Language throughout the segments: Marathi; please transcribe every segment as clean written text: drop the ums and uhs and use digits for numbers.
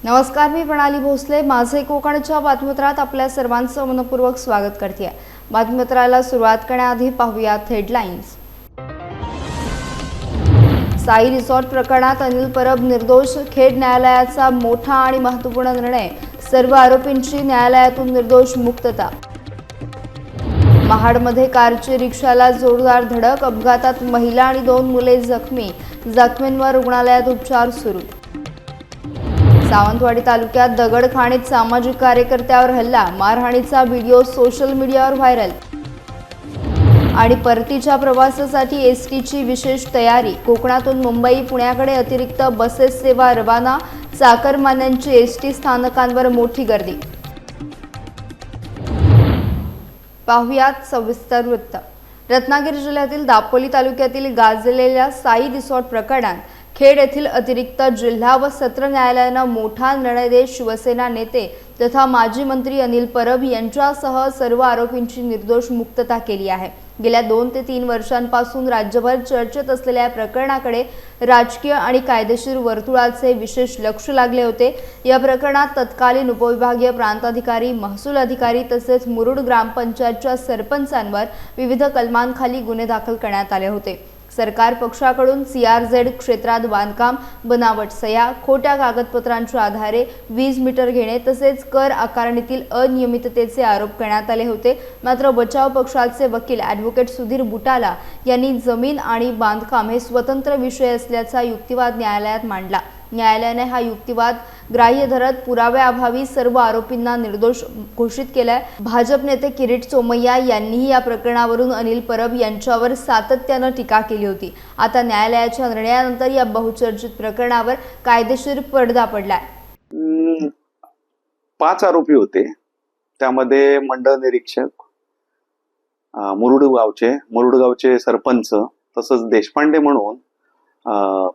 नमस्कार, मी प्रणाली भोसले. माझे कोकणच्या बातमीपत्रात आपल्या सर्वांचं मनपूर्वक स्वागत करते. बातमीपत्राला सुरुवात करण्याआधी पाहूयात हेडलाईन्स. साई रिसॉर्ट प्रकरणात अनिल परब निर्दोष. खेड न्यायालयाचा मोठा आणि महत्त्वपूर्ण निर्णय. सर्व आरोपींची न्यायालयातून निर्दोष मुक्तता. महाडमध्ये कारची रिक्षाला जोरदार धडक. अपघातात महिला आणि 2 मुले जखमी. जखमींवर रुग्णालयात उपचार सुरू. सावंतवाडी तालुक्यात दगडखाणीत सामाजिक कार्यकर्त्यावर हल्ला. मारहाणीचा व्हिडिओ सोशल मीडियावर व्हायरल. आणि परतीच्या प्रवासासाठी एसटीची विशेष तयारी. कोकणातून मुंबई पुण्याकडे अतिरिक्त बसेस सेवा रवाना. चाकरमान्यांची एसटी स्थानकांवर मोठी गर्दी. पाहुयात सविस्तर वृत्त. रत्नागिरी जिल्ह्यातील दापोली तालुक्यातील गाजलेल्या साई रिसॉर्ट प्रकरणात खेड येथील अतिरिक्त जिल्हा व सत्र न्यायालयानं मोठा निर्णय देत शिवसेना नेते तथा माजी मंत्री अनिल परब यांच्यासह सर्व आरोपींची निर्दोष मुक्तता केली आहे. गेल्या 2 ते 3 वर्षांपासून राज्यभर चर्चेत असलेल्या या प्रकरणाकडे राजकीय आणि कायदेशीर वर्तुळाचे विशेष लक्ष लागले होते. या प्रकरणात तत्कालीन उपविभागीय प्रांताधिकारी, महसूल अधिकारी तसेच मुरुड ग्रामपंचायतच्या सरपंचांवर विविध कलमांखाली गुन्हे दाखल करण्यात आले होते. सरकार पक्षाकडून CRZ क्षेत्रात बांधकाम, बनावट सह्या, खोट्या कागदपत्रांच्या आधारे वीज मीटर घेणे तसेच कर आकारणीतील अनियमिततेचे आरोप करण्यात आले होते. मात्र बचाव पक्षाचे वकील ॲडव्होकेट सुधीर बुटाला यांनी जमीन आणि बांधकाम हे स्वतंत्र विषय असल्याचा युक्तिवाद न्यायालयात मांडला. न्यायालयाने हा युक्तिवाद ग्राह्य धरत पुराव्याअभावी सर्व आरोपींना निर्दोष घोषित केलाय. भाजप नेते किरीट सोमय्या यांनीही या प्रकरणावरून अनिल परब यांच्यावर सातत्यानं टीका केली होती. आता न्यायालयाच्या निर्णयानंतर या बहुचर्चित प्रकरणावर कायदेशीर पडदा पडलाय. 5 आरोपी होते. त्यामध्ये मंडळ निरीक्षक, मुरुड गावचे सरपंच, तसंच देशपांडे म्हणून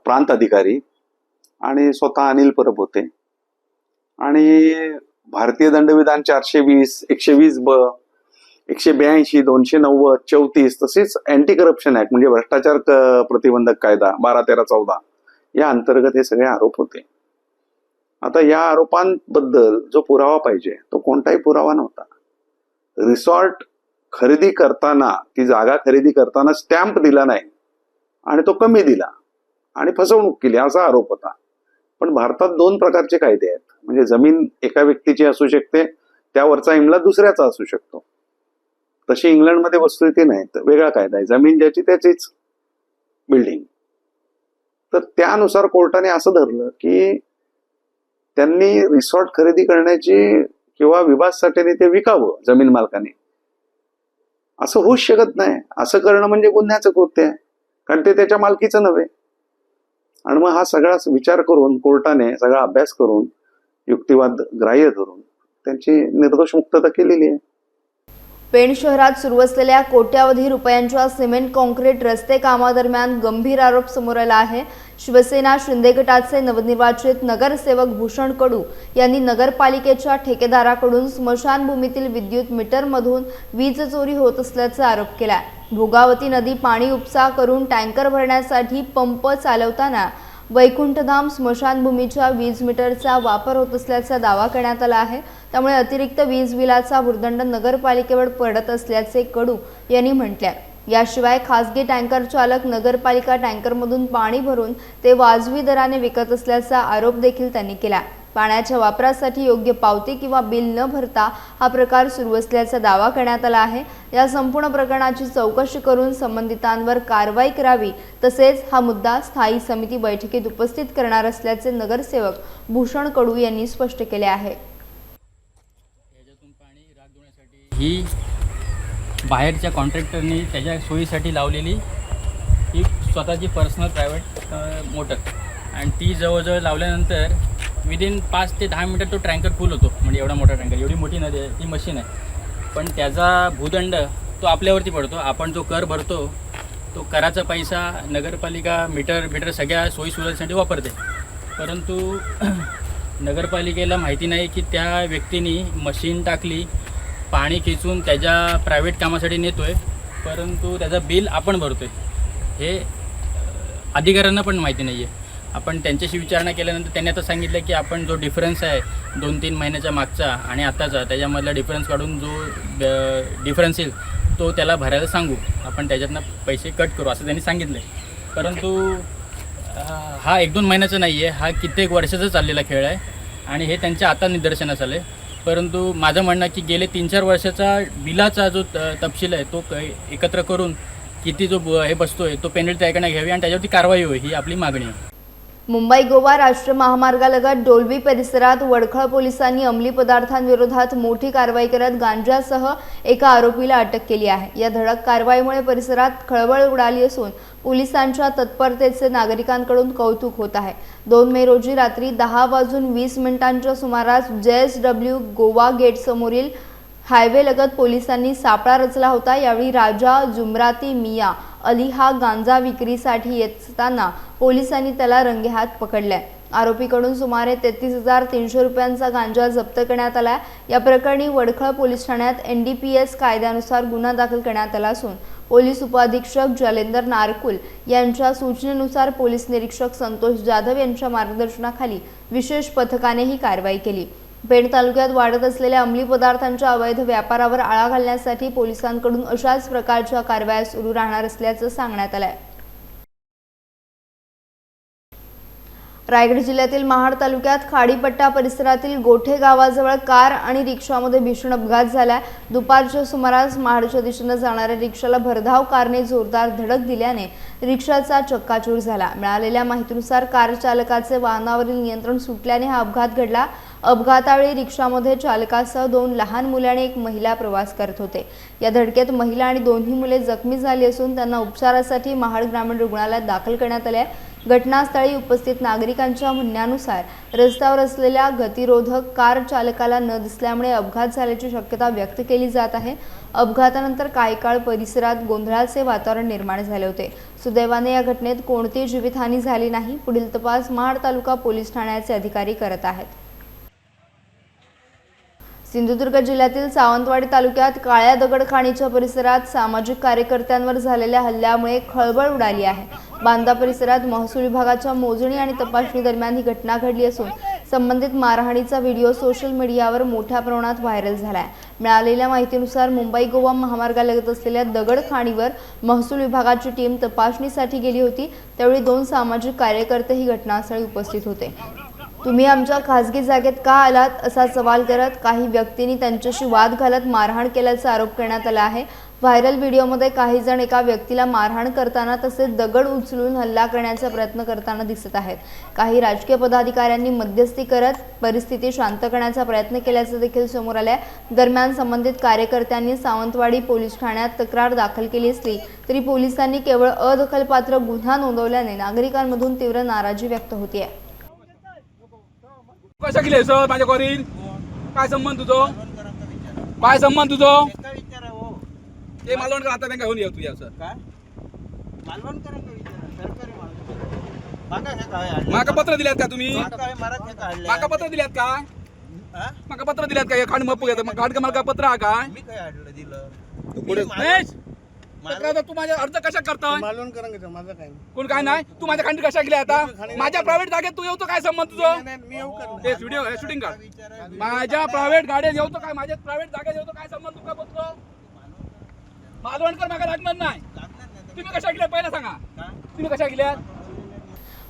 प्रांत अधिकारी आणि स्वतः अनिल परब होते. आणि भारतीय दंडविधान 420, 120B, 182, 290, 34 तसेच अँटी करप्शन ऍक्ट म्हणजे भ्रष्टाचार प्रतिबंधक कायदा 12, 13, 14 या अंतर्गत हे सगळे आरोप होते. आता या आरोपांबद्दल जो पुरावा पाहिजे तो कोणताही पुरावा नव्हता. रिसॉर्ट खरेदी करताना, ती जागा खरेदी करताना स्टॅम्प दिला नाही आणि तो कमी दिला आणि फसवणूक केली असा आरोप होता. पण भारतात 2 प्रकारचे कायदे आहेत. म्हणजे जमीन एका व्यक्तीची असू शकते, त्यावरचा इमला दुसऱ्याचा असू शकतो. तशी इंग्लंडमध्ये वस्तुस्थिती नाही, तर वेगळा कायदा आहे. जमीन ज्याची त्याचीच बिल्डिंग. तर त्यानुसार कोर्टाने असं धरलं की त्यांनी रिसॉर्ट खरेदी करण्याची किंवा विभागासाठी ते विकावं जमीन मालकाने, असं होऊच शकत नाही. असं करणं म्हणजे गुन्ह्याचं कृत्य आहे, कारण ते त्याच्या मालकीचं नव्हे. आणि मग हा सगळा विचार करून कोर्टाने सगळा अभ्यास करून युक्तिवाद ग्राह्य धरून त्यांची निर्दोष मुक्तता केलेली आहे. पेण शहरात सुरू असलेल्या कोट्यावधी रुपयांच्या सिमेंट कॉन्क्रीट रस्ते कामादरम्यान गंभीर आरोप समोर आला आहे. शिवसेना शिंदे गटाचे नवनिर्वाचित नगरसेवक भूषण कडू यांनी नगरपालिकेच्या ठेकेदाराकडून स्मशानभूमीतील विद्युत मीटरमधून वीज चोरी होत असल्याचा आरोप केला. भोगावती नदी पाणी उपसा करून टँकर भरण्यासाठी पंप चालवताना वैकुंठधाम स्मशानभूमीच्या वीज मीटरचा वापर होत असल्याचा दावा करण्यात आला आहे. त्यामुळे अतिरिक्त वीज बिलाचा भुर्दंड नगरपालिकेवर पडत असल्याचे कडू यांनी म्हटले. याशिवाय खासगी टँकर चालक नगरपालिका टँकरमधून पाणी भरून ते वाजवी दराने विकत असल्याचा आरोप देखील त्यांनी केला. पाण्याच्या वापरासाठी योग्य पावती किंवा बिल न भरता हा प्रकार सुरू असल्याचा दावा करण्यात आला आहे. या संपूर्ण प्रकरणाची चौकशी करून संबंधितांवर कारवाई करावी, तसेच हा मुद्दा स्थायी समिती बैठकीत उपस्थित करणार असल्याचे नगरसेवक भूषण कडू यांनी स्पष्ट केले आहे. ही बाहेरच्या कॉन्ट्रॅक्टरनी त्याच्या सोयीसाठी लावलेली ही स्वतःची पर्सनल प्रायव्हेट मोटर, आणि ती जवळजवळ लावल्यानंतर विदिन 5 ते 10 मिनिटात तो टँकर फुल होतो. म्हणजे एवढा मोठा टँकर, एवढी मोठी नदी आहे, ती मशीन आहे. पण त्याचा भूदंड तो आपल्यावरती पडतो. आपण जो कर भरतो तो कराचा पैसा नगरपालिका मीटर सगळ्या सोयीसुविधांसाठी वापरते. परंतु नगरपालिकेला माहिती नाही की त्या व्यक्तीने मशीन टाकली, पाणी खेचून त्याच्या प्रायव्हेट कामासाठी नेतो आहे, परंतु त्याचं बिल आपण भरतो आहे. हे अधिकाऱ्यांना पण माहिती नाही आहे. आपण त्यांच्याशी विचारणा केल्यानंतर त्यांनी आता सांगितलं की आपण जो डिफरन्स आहे 2-3 महिन्याच्या मागचा आणि आताचा त्याच्यामधला डिफरन्स काढून जो डिफरन्स येईल तो त्याला भरायला सांगू, आपण त्याच्यातनं पैसे कट करू असं त्यांनी सांगितलं आहे. परंतु हा 1-2 महिन्याचा नाही आहे, हा कित्येक वर्षाचा चाललेला खेळ आहे आणि हे त्यांच्या आता निदर्शनास आलं आहे. परंतु माझं म्हणणं की गेले 3-4 वर्षाचा बिलाचा जो तपशील आहे तो एकत्र करून किती जो हे बसतो आहे तो पेनल्टी ऐकण्यात घ्यावी आणि त्याच्यावरती कारवाई होईल ही आपली मागणी आहे. मुंबई गोवा राष्ट्रीय महामार्गालगत डोलवी परिसरात वडखळ पोलिसांनी अंमली पदार्थांविरोधात मोठी कारवाई करत गांजासह एका आरोपीला अटक केली आहे. या धडक कारवाईमुळे परिसरात खळबळ उडाली असून पोलिसांच्या तत्परतेचे नागरिकांकडून कौतुक होत आहे. 2 मे रोजी रात्री 10:20 सुमारास JSW गोवा गेट समोरील हायवे लगत पोलिसांनी सापळा रचला होता. यावेळी राजा जुमराती मिया अली हा गांजा विक्रीसाठी येत असताना पोलिसांनी त्याला रंगेहात पकडले. आरोपीकडून सुमारे 33,300 रुपयांचा गांजा जप्त करण्यात आला. या प्रकरणी वडखळ पोलीस ठाण्यात NDPS कायद्यानुसार गुन्हा दाखल करण्यात आला असून पोलीस उपअधीक्षक जलेंदर नारकुल यांच्या सूचनेनुसार पोलीस निरीक्षक संतोष जाधव यांच्या मार्गदर्शनाखाली विशेष पथकाने ही कारवाई केली. पेण तालुक्यात वाढत असलेल्या अंमली पदार्थांच्या अवैध व्यापारावर आळा घालण्यासाठी पोलिसांकडून अशाच प्रकारच्या कारवाया सुरू राहणार असल्याचं सांगण्यात आलंय. रायगड जिल्ह्यातील महाड तालुक्यात खाडीपट्टा परिसरातील गोठे गावाजवळ कार आणि रिक्षामध्ये भीषण अपघात झाला. दुपारच्या सुमारास महाडच्या दिशेने जाणाऱ्या रिक्षाला भरधाव कारने जोरदार धडक दिल्याने रिक्षाचा चक्काचूर झाला. मिळालेल्या माहितीनुसार कार चालकाचे वाहनावरील नियंत्रण सुटल्याने हा अपघात घडला. अपघातावेळी रिक्षामध्ये चालकासह 2 लहान मुले आणि 1 महिला प्रवास करत होते. या धडकेत महिला आणि दोन्ही मुले जखमी झाली असून त्यांना उपचारासाठी महाड ग्रामीण रुग्णालयात दाखल करण्यात आले. घटनास्थळी उपस्थित नागरिकांच्या म्हणण्यानुसार रस्त्यावर असलेल्या गतिरोधक कार चालकाला न दिसल्यामुळे अपघात झाल्याची शक्यता व्यक्त केली जात आहे. अपघातानंतर काही काळ परिसरात गोंधळाचे वातावरण निर्माण झाले होते. सुदैवाने या घटनेत कोणतीही जीवितहानी झाली नाही. पुढील तपास महाड तालुका पोलीस ठाण्याचे अधिकारी करत आहेत. सिंधुदुर्ग जिल्ह्यातील सावंतवाडी तालुक्यात काळ्या दगड खाणीच्या परिसरात सामाजिक कार्यकर्त्यांवर झालेल्या हल्ल्यामुळे खळबळ उडाली आहे. बांदा परिसरात महसूल विभागाच्या मोजणी आणि तपासणी दरम्यान ही घटना घडली असून संबंधित मारहाणीचा व्हिडिओ सोशल मीडियावर मोठ्या प्रमाणात व्हायरल झाला आहे. मिळालेल्या माहितीनुसार मुंबई गोवा महामार्गालगत असलेल्या दगड खाणीवर महसूल विभागाची टीम तपासणीसाठी गेली होती. त्यावेळी 2 सामाजिक कार्यकर्ते ही घटनास्थळी उपस्थित होते. तुम्ही आमच्या खासगी जागेत का आलात असा सवाल करत काही व्यक्तींनी त्यांच्याशी वाद घालत मारहाण केल्याचा आरोप करण्यात आला आहे. व्हायरल व्हिडिओमध्ये काही जण एका व्यक्तीला मारहाण करताना तसेच दगड उचलून हल्ला करण्याचा प्रयत्न करताना दिसत आहेत. काही राजकीय पदाधिकाऱ्यांनी मध्यस्थी करत परिस्थिती शांत करण्याचा प्रयत्न केल्याचं देखील समोर आले. दरम्यान संबंधित कार्यकर्त्यांनी सावंतवाडी पोलीस ठाण्यात तक्रार दाखल केली असली तरी पोलिसांनी केवळ अदखलपात्र गुन्हा नोंदवल्याने नागरिकांमधून तीव्र नाराजी व्यक्त होती आहे. कशा गेले सर माझ्या करीन काय संबंध तुझो काय संबंध तुझो ते मालवण आता नाही घेऊन येऊ तुझ्या सर माका पत्र दिल्यात का तुम्ही माका पत्र दिल्यात का माका पत्र दिल्यात का खांड मप्पू घेत मग खांड मला पत्र हा काय तू माझ्या अर्ज कशा करता कोण काय नाही तू माझ्या खांडी कशा गेल्या आता माझ्या प्रायव्हेट जागेत तू येतो काय संबंध तुझं ते व्हिडिओ शूटिंग कर माझ्या प्रायव्हेट गाड्यात येतो काय माझ्या प्रायव्हेट जागेत येतो काय संबंध तुका बघतो मालवणकर मागा लागणार नाही तुम्ही कशा गेल्या पहिला सांगा तुम्ही कशा गेल्या.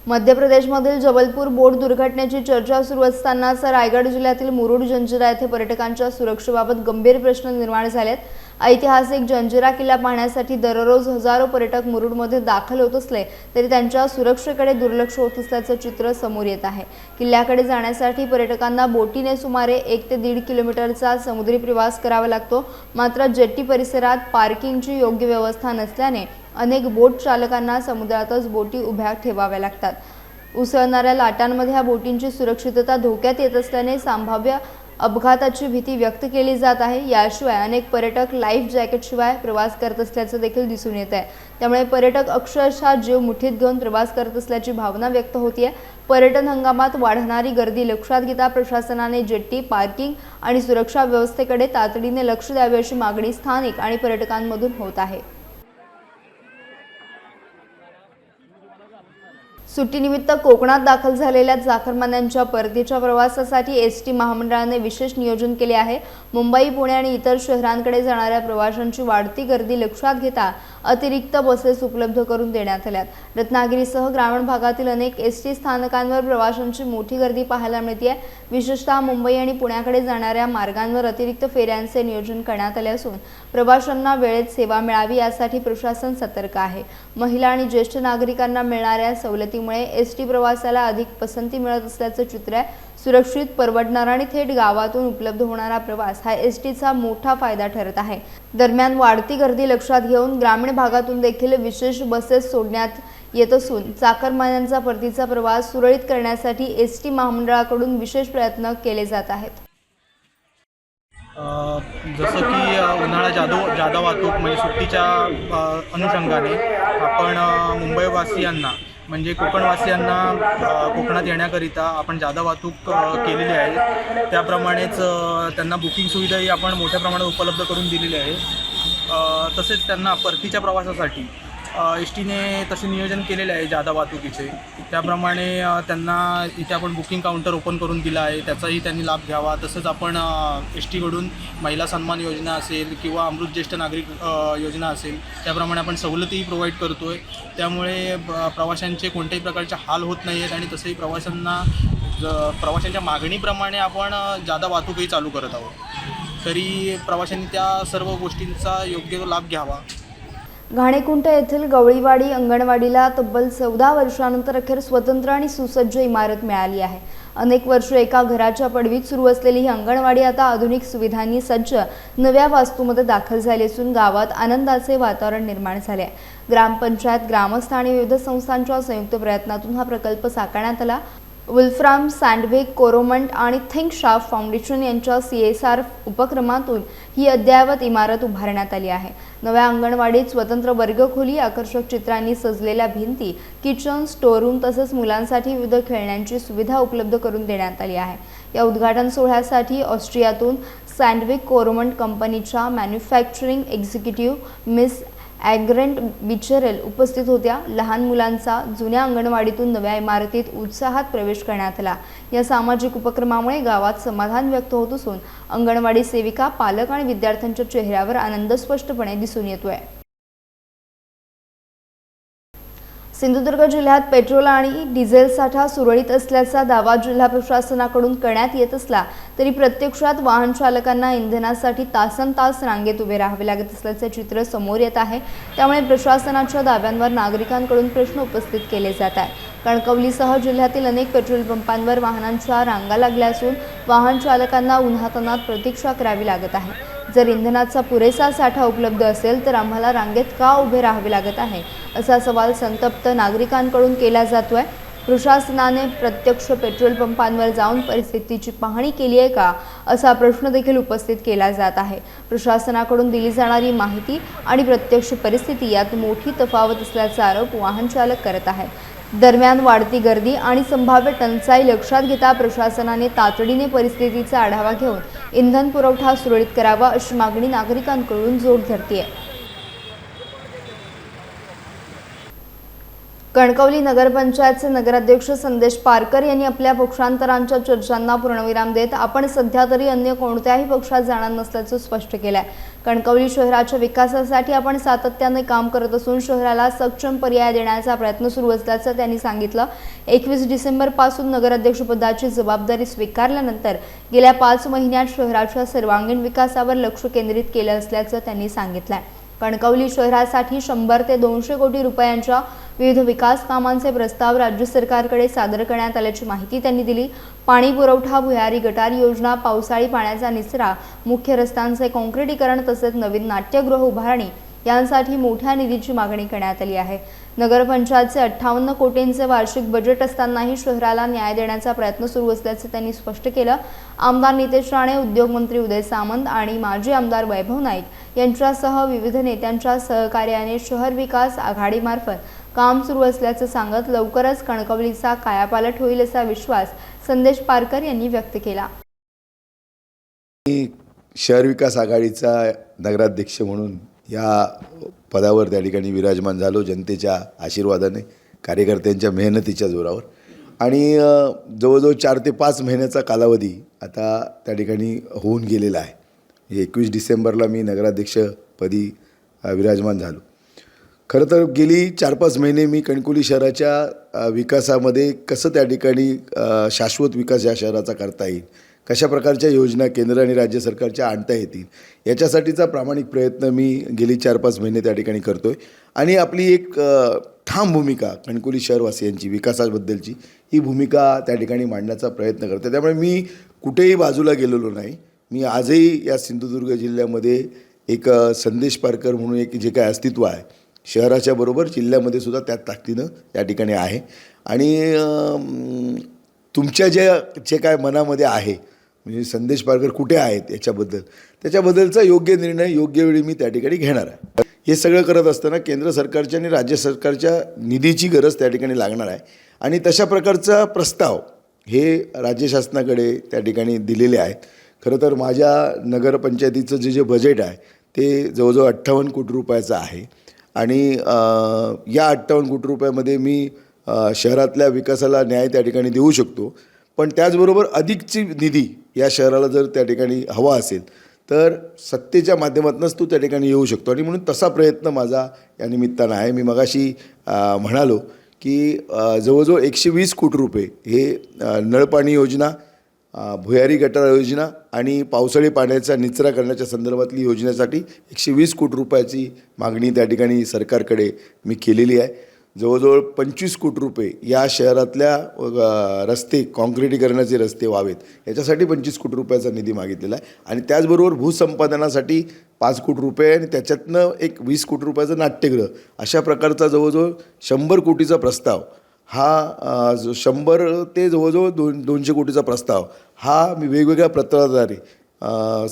मध्य प्रदेशमधील जबलपूर बोट दुर्घटनेची चर्चा सुरू असतानाच रायगड जिल्ह्यातील मुरुड जंजिरा येथे पर्यटकांच्या सुरक्षेबाबत गंभीर प्रश्न निर्माण झालेत. ऐतिहासिक जंजिरा किल्ला पाहण्यासाठी दररोज हजारो पर्यटक मुरुडमध्ये दाखल होत असले तरी त्यांच्या सुरक्षेकडे दुर्लक्ष होत असल्याचं चित्र समोर येत आहे. किल्ल्याकडे जाण्यासाठी पर्यटकांना बोटीने सुमारे 1 ते 1.5 किलोमीटरचा समुद्री प्रवास करावा लागतो. मात्र जेट्टी परिसरात पार्किंगची योग्य व्यवस्था नसल्याने अनेक बोट चालकांना समुद्रातच बोटी उभ्या ठेवाव्या लागतात. उसळणाऱ्या लाटांमध्ये ह्या बोटींची सुरक्षितता धोक्यात येत असल्याने संभाव्य अपघाताची भीती व्यक्त केली जात आहे. याशिवाय अनेक पर्यटक लाईफ जॅकेटशिवाय प्रवास करत असल्याचं देखील दिसून येत आहे. त्यामुळे पर्यटक अक्षरशः जीव मुठीत घेऊन प्रवास करत असल्याची भावना व्यक्त होतीये. पर्यटन हंगामात वाढणारी गर्दी लक्षात घेता प्रशासनाने जेट्टी, पार्किंग आणि सुरक्षा व्यवस्थेकडे तातडीने लक्ष द्यावे अशी मागणी स्थानिक आणि पर्यटकांमधून होत आहे. सुट्टीनिमित्त कोकणात दाखल झालेल्या चाकरमान्यांच्या परतीच्या प्रवासासाठी एसटी महामंडळाने विशेष नियोजन केले आहे। मुंबई, पुणे आणि इतर शहरांकडे जाणाऱ्या प्रवाशांची वाढती गर्दी लक्षात घेता अतिरिक्त बसेस उपलब्ध करून देण्यात आल्यात। रत्नागिरीसह ग्रामीण भागातील अनेक एसटी स्थानकांवर प्रवाशांची मोठी गर्दी पाहायला मिळते। विशेषतः मुंबई आणि पुण्याकडे जाणाऱ्या मार्गांवर अतिरिक्त फेऱ्यांचे नियोजन करण्यात आले असून प्रवाशांना वेळेत सेवा मिळावी यासाठी प्रशासन सतर्क आहे। महिला आणि ज्येष्ठ नागरिकांना मिळणाऱ्या सवलतीमुळे एसटी प्रवासाला अधिक पसंती मिळत असल्याचं चित्र आहे। सुरक्षित, परवडणारा आणि थेट गावातून उपलब्ध होणारा प्रवास हा एसटीचा मोठा फायदा ठरत आहे। दरम्यान वाढती गर्दी लक्षात घेऊन ग्रामीण भागातून देखील विशेष बसेस सोडण्यात येत असून चाकरमान्यांचा परतीचा प्रवास सुरळीत करण्यासाठी एसटी महामंडळाकडून विशेष प्रयत्न केले जात आहेत। जसं की उन्हाळा जादा वाहतूक म्हणजे सुट्टीच्या अनुषंगाने आपण मुंबईवासियांना म्हणजे कोकणवासियांना कोकणात येण्याकरिता आपण जादा वाहतूक केलेली आहे। त्याप्रमाणेच त्यांना बुकिंग सुविधाही आपण मोठ्या प्रमाणात उपलब्ध करून दिलेली आहे। तसेच त्यांना परतीच्या प्रवासासाठी एस टीने तसे नियोजन केलेले आहे जादा वाहतुकीचे। त्याप्रमाणे त्यांना इथे आपण बुकिंग काउंटर ओपन करून दिला आहे, त्याचाही त्यांनी लाभ घ्यावा। तसंच आपण एस टीकडून महिला सन्मान योजना असेल किंवा अमृत ज्येष्ठ नागरिक योजना असेल त्याप्रमाणे आपण सवलतीही प्रोव्हाइड करतो आहे। त्यामुळे प्रवाशांचे कोणत्याही प्रकारचे हाल होत नाही आहेत आणि तसंही प्रवाशांच्या मागणीप्रमाणे आपण जादा वाहतूकही चालू करत आहोत। तरी प्रवाशांनी त्या सर्व गोष्टींचा योग्य लाभ घ्यावा। घाणेकुंट येथील गवळीवाडी अंगणवाडीला तब्बल 14 वर्षांनंतर अखेर स्वतंत्र आणि सुसज्ज इमारत मिळाली आहे। अनेक वर्ष एका घराच्या पडवीत सुरू असलेली ही अंगणवाडी आता आधुनिक सुविधांनी सज्ज नव्या वास्तूमध्ये दाखल झाली असून गावात आनंदाचे वातावरण निर्माण झाले आहे। ग्रामपंचायत, ग्रामस्थ आणि विविध संस्थांच्या संयुक्त प्रयत्नातून हा प्रकल्प साकारण्यात आला। वुल्फ्राम सँडविक, कोरोमंट आणि थिंक शार्प फाउंडेशन यांच्या CSR उपक्रमातून ही अद्ययावत इमारत उभारण्यात आली आहे। नव्या अंगणवाडीत स्वतंत्र वर्गखोली, आकर्षक चित्रांनी सजलेल्या भिंती, किचन, स्टोअरूम तसेच मुलांसाठी विविध खेळण्यांची सुविधा उपलब्ध करून देण्यात आली आहे। या उद्घाटन सोहळ्यासाठी ऑस्ट्रियातून सँडविक कोरोमंट कंपनीच्या मॅन्युफॅक्चरिंग एक्झिक्युटिव्ह मिस ॲग्रेंट बिचरेल उपस्थित होत्या। लहान मुलांचा जुन्या अंगणवाडीतून नव्या इमारतीत उत्साहात प्रवेश करण्यात आला। या सामाजिक उपक्रमामुळे गावात समाधान व्यक्त होत असून अंगणवाडी सेविका, पालक आणि विद्यार्थ्यांच्या चेहऱ्यावर आनंद स्पष्टपणे दिसून येतोय। सिंधुदुर्ग जिल्ह्यात पेट्रोल आणि डिझेल साठा सुरळीत असल्याचा दावा जिल्हा प्रशासनाकडून करण्यात येत असला तरी प्रत्यक्षात वाहन चालकांना इंधनासाठी तासनतास रांगेत उभे राहावे लागत असल्याचे चित्र समोर येत आहे। त्यामुळे प्रशासनाच्या दाव्यांवर नागरिकांकडून प्रश्न उपस्थित केले जात आहेत। कणकवलीसह जिल्ह्यातील अनेक पेट्रोल पंपांवर वाहनांच्या रांगा लागल्या असून वाहन चालकांना उन्हातान्हात प्रतीक्षा करावी लागत आहे। जर इंधनाचा पुरेसा साठा उपलब्ध असेल तर आम्हाला रांगेत का उभे राहावे लागत आहे, असा सवाल संतप्त नागरिकांकडून केला जातोय। प्रशासनाने प्रत्यक्ष पेट्रोल पंपांवर जाऊन परिस्थितीची पाहणी केली आहे का, असा प्रश्न देखील उपस्थित केला जात आहे। प्रशासनाकडून दिली जाणारी माहिती आणि प्रत्यक्ष परिस्थिती यात मोठी तफावत असल्याचा आरोप वाहन चालक करत आहेत। दरम्यान वाढती गर्दी आणि संभाव्य टंचाई लक्षात घेता प्रशासनाने तातडीने परिस्थितीचा आढावा घेऊन इंधन पुरवठा सुरळीत करावा अशी मागणी नागरिकांकडून जोर धरते आहे। कणकवली नगरपंचायतचे नगराध्यक्ष संदेश पारकर यांनी आपल्या पक्षांतरांच्या चर्चांना पूर्णविराम देत आपण सध्या तरी अन्य कोणत्याही पक्षात जाणार नसल्याचं स्पष्ट केलं आहे। कणकवली शहराच्या विकासासाठी आपण सातत्याने काम करत असून शहराला सक्षम पर्याय देण्याचा प्रयत्न सुरू असल्याचं त्यांनी सांगितलं। 21 डिसेंबरपासून नगराध्यक्षपदाची जबाबदारी स्वीकारल्यानंतर गेल्या 5 महिन्यात शहराच्या सर्वांगीण विकासावर लक्ष केंद्रित केलं असल्याचं त्यांनी सांगितलं। कणकवली शहरासाठी 100 ते 200 कोटी रुपयांच्या विविध विकास कामांचे प्रस्ताव राज्य सरकारकडे सादर करण्यात आल्याची माहिती त्यांनी दिली। पाणी पुरवठा, भुयारी गटार योजना, पावसाळी पाण्याचा निचरा, मुख्य रस्त्यांचे काँक्रिटीकरण तसेच नवीन नाट्यगृह उभारणी यांसाठी मोठ्या निधीची मागणी करण्यात आली आहे। नगरपंचायतचे 58 कोटींचे वार्षिक बजेट असतानाही शहराला न्याय देण्याचा प्रयत्न सुरू असल्याचे त्यांनी स्पष्ट केलं। आमदार नितेश राणे, उद्योगमंत्री उदय सामंत आणि माजी आमदार वैभव नाईक यांच्यासह विविध नेत्यांच्या सहकार्याने शहर विकास आघाडीमार्फत काम सुरू असल्याचं सांगत लवकरच कणकवलीचा कायापालट होईल असा विश्वास संदेश पारकर यांनी व्यक्त केला। शहर विकास आघाडीचा नगराध्यक्ष म्हणून या पदावर त्या ठिकाणी विराजमान झालो जनतेच्या आशीर्वादाने। कार्यकर्त्यांच्या मेहनतीच्या जोरावर. आणि जवळजवळ 4 ते 5 महिन्याचा कालावधी आता त्या ठिकाणी होऊन गेलेला आहे. 21 डिसेंबरला मी नगराध्यक्षपदी विराजमान झालो. खरं तर गेली 4-5 महिने मी कणकवली शहराच्या विकासामध्ये कसं त्या ठिकाणी शाश्वत विकास या शहराचा करता येईल, कशा प्रकारच्या योजना केंद्र आणि राज्य सरकारच्या आणता येतील, याच्यासाठीचा प्रामाणिक प्रयत्न मी गेली 4-5 महिने त्या ठिकाणी करतो आहे. आणि आपली एक ठाम भूमिका कणकवली शहरवासियांची विकासाबद्दलची ही भूमिका त्या ठिकाणी मांडण्याचा प्रयत्न करतो. त्यामुळे मी कुठेही बाजूला गेलेलो नाही. मी आजही या सिंधुदुर्ग जिल्ह्यामध्ये एक संदेश पारकर म्हणून एक जे काय अस्तित्व आहे शहराच्या बरोबर जिल्ह्यामध्ये सुद्धा त्या ताकदीनं त्या ठिकाणी आहे. आणि तुमच्या जे काय मनामध्ये आहे म्हणजे संदेश पारकर कुठे आहेत त्याच्याबद्दलचा योग्य निर्णय योग्य वेळी मी त्या ठिकाणी घेणार आहे. हे सगळं करत असताना केंद्र सरकारच्या आणि राज्य सरकारच्या निधीची गरज त्या ठिकाणी लागणार आहे. आणि तशा प्रकारचा प्रस्ताव हे राज्य शासनाकडे त्या ठिकाणी दिलेले आहेत. खरं तर माझ्या नगरपंचायतीचं जे बजेट आहे ते जवळजवळ 58 कोटी रुपयाचं आहे. आणि या 58 कोटी रुपयामध्ये मी शहरातल्या विकासाला न्याय त्या ठिकाणी देऊ शकतो. पण त्याचबरोबर अधिकची निधी या शहराला जर त्या ठिकाणी हवा असेल तर सत्तेच्या माध्यमातूनच तो त्या ठिकाणी येऊ शकतो. आणि म्हणून तसा प्रयत्न माझा या निमित्तानं आहे. मी मगाशी म्हणालो की जवळजवळ 120 कोटी रुपये हे नळपाणी योजना, भुयारी गटार योजना आणि पावसाळी पाण्याचा निचरा करण्याच्या संदर्भातली योजनेसाठी 120 कोटी रुपयाची मागणी त्या ठिकाणी सरकारकडे मी केलेली आहे. जवळजवळ 25 कोटी रुपये या शहरातल्या रस्ते काँक्रिटीकरणाचे रस्ते व्हावेत याच्यासाठी 25 कोटी रुपयाचा निधी मागितलेला आहे. आणि त्याचबरोबर भूसंपादनासाठी 5 कोटी रुपये आणि त्याच्यातनं एक 20 कोटी रुपयाचं नाट्यगृह अशा प्रकारचा जवळजवळ 100 कोटीचा प्रस्ताव हा 100 ते जवळजवळ 200 कोटीचा प्रस्ताव हा मी वेगवेगळ्या पत्राद्वारे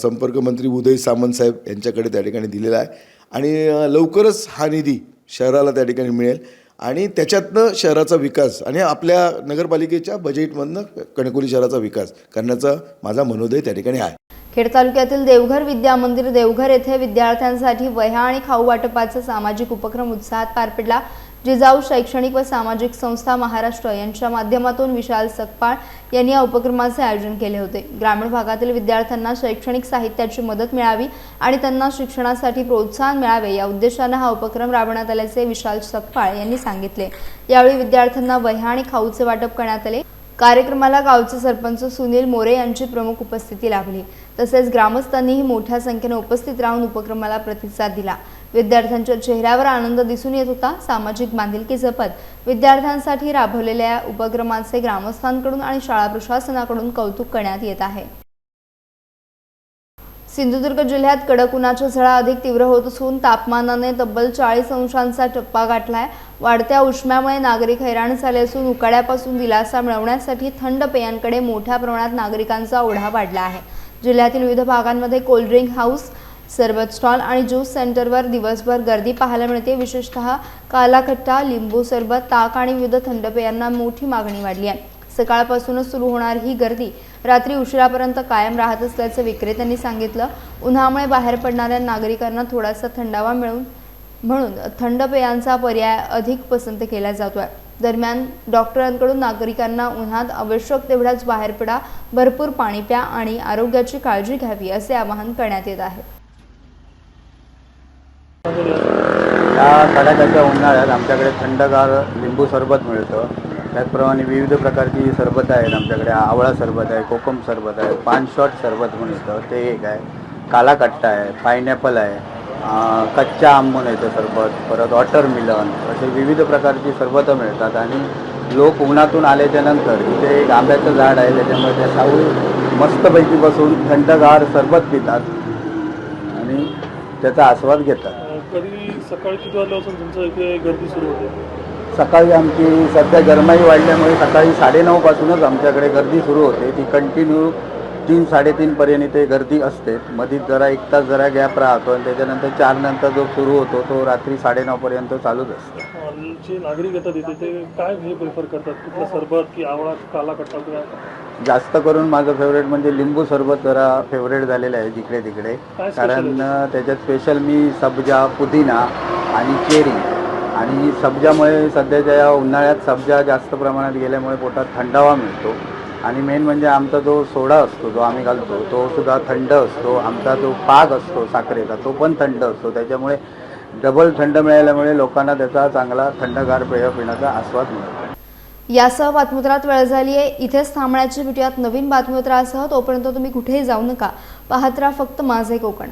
संपर्कमंत्री उदय सामंत साहेब यांच्याकडे त्या ठिकाणी दिलेला आहे. आणि लवकरच हा निधी शहराला त्या ठिकाणी मिळेल आणि त्याच्यातनं शहराचा विकास आणि आपल्या नगरपालिकेच्या बजेटमधनं कणकवली शहराचा विकास करण्याचा माझा मनोदय त्या ठिकाणी आहे. खेड तालुक्यातील देवघर विद्या मंदिर देवघर येथे विद्यार्थ्यांसाठी वह्या आणि खाऊ वाटपाचा सामाजिक उपक्रम उत्साहात पार पडला. जिजाऊ शैक्षणिक व सामाजिक संस्था महाराष्ट्र यांच्या माध्यमातून विशाल सकपाळ यांनी या उपक्रमाचे आयोजन केले होते. ग्रामीण भागातील विद्यार्थ्यांना शैक्षणिक साहित्याची मदत मिळावी आणि त्यांना शिक्षणासाठी प्रोत्साहन मिळावे या उद्देशाने हा उपक्रम राबवण्यात आल्याचे विशाल सकपाळ यांनी सांगितले. यावेळी विद्यार्थ्यांना वह्या आणि खाऊचे वाटप करण्यात आले. कार्यक्रमाला गावचे सरपंच सुनील मोरे यांची प्रमुख उपस्थिती लाभली. तसेच ग्रामस्थांनीही मोठ्या संख्येने उपस्थित राहून उपक्रमाला प्रतिसाद दिला. विद्यार्थ्यांच्या चेहऱ्यावर आनंद दिसून येत होता. सामाजिक बांधिलकी जपत विद्यार्थ्यांसाठी राबवलेल्या या उपक्रमाचे ग्रामस्थांकडून आणि शाळा प्रशासनाकडून कौतुक करण्यात येत आहे. सिंधुदुर्ग जिल्ह्यात कडक उन्हाच्या झळा अधिक तीव्र होत असून तापमानाने तब्बल 40 अंशांचा टप्पा गाठलाय. वाढत्या उष्म्यामुळे नागरिक हैराण झाले असून उकाड्यापासून दिलासा मिळवण्यासाठी थंड पेयांकडे मोठ्या प्रमाणात नागरिकांचा ओढा वाढला आहे. जिल्ह्यातील विविध भागांमध्ये कोल्ड्रिंक हाऊस, सरबत स्टॉल आणि ज्यूस सेंटरवर दिवसभर गर्दी पाहायला मिळते. विशेषतः कालाखट्टा, लिंबू सरबत, ताक आणि विविध थंड पेयांना मोठी मागणी वाढली आहे. सकाळपासूनच सुरू होणारी ही गर्दी रात्री उशिरापर्यंत कायम राहत असल्याचे विक्रेत्यांनी सांगितलं. उन्हामुळे बाहेर पडणाऱ्या नागरिकांना थोडासा थंडावा म्हणून थंड पेयांचा पर्याय अधिक पसंत केला जातोय. दरम्यान डॉक्टरांकडून नागरिकांना उन्हात आवश्यक तेवढाच बाहेर पडा, भरपूर पाणी प्या आणि आरोग्याची काळजी घ्यावी असे आवाहन करण्यात येत आहे. या कडाक्याच्या उन्हाळ्यात आमच्याकडे थंडगार लिंबू सरबत मिळतं. त्याचप्रमाणे विविध प्रकारची सरबत आहेत आमच्याकडे. आवळा सरबत आहे, कोकम सरबत आहे, पान शॉट सरबत म्हणून येतं ते एक आहे, काला कट्टा आहे, पायनॅपल आहे, कच्चा आंब म्हणून येतं सरबत, परत वॉटरमिलन, असे विविध प्रकारची सरबतं मिळतात. आणि लोक उन्हातून आल्याच्यानंतर इथे एक आंब्याचं झाड आहे त्याच्यामुळे त्या सावळी मस्तपैकी बसून थंडगार सरबत पितात आणि त्याचा आस्वाद घेतात. कधी सकाळी किती वाजल्यापासून तुमचं इथे गर्दी सुरू होते? सकाळी आमची सध्या गरमाई वाढल्यामुळे सकाळी 9:30 पासूनच आमच्याकडे गर्दी सुरू होते. ती कंटिन्यू 3-3:30 पर्यंत इथे गर्दी असते. मध्ये जरा 1 तास जरा गॅप राहतो आणि त्याच्यानंतर 4 नंतर जो सुरू होतो तो रात्री 9:30 पर्यंत चालूच असतो. जे नागरिक येतात इथे ते काय प्रिफर करतात? कुठलं सरबत की आवळा, काला कट्टा? जास्त करून माझं फेवरेट म्हणजे लिंबू सरबत जरा फेवरेट झालेलं आहे जिकडे तिकडे. कारण त्याच्यात स्पेशल मी सब्जा, पुदिना आणि चेरी आणि सब्जामुळे सध्याच्या या उन्हाळ्यात सब्जा जास्त प्रमाणात गेल्यामुळे पोटात थंडावा मिळतो. आणि मेन म्हणजे आमचा जो सोडा असतो जो आम्ही घालतो तो सुद्धा थंड असतो. आमचा जो पाक असतो साखरेचा तो पण थंड असतो. त्याच्यामुळे डबल थंड मिळाल्यामुळे लोकांना त्याचा चांगला थंडगार पेय पिण्याचा आस्वाद मिळतो. यासह बातमीपत्रात वेळ झाली आहे. इथेच थांबण्याची भेटूयात नवीन बातमीपत्रासह. तोपर्यंत तुम्ही कुठेही जाऊ नका. पाहत राहा फक्त माझे कोकण.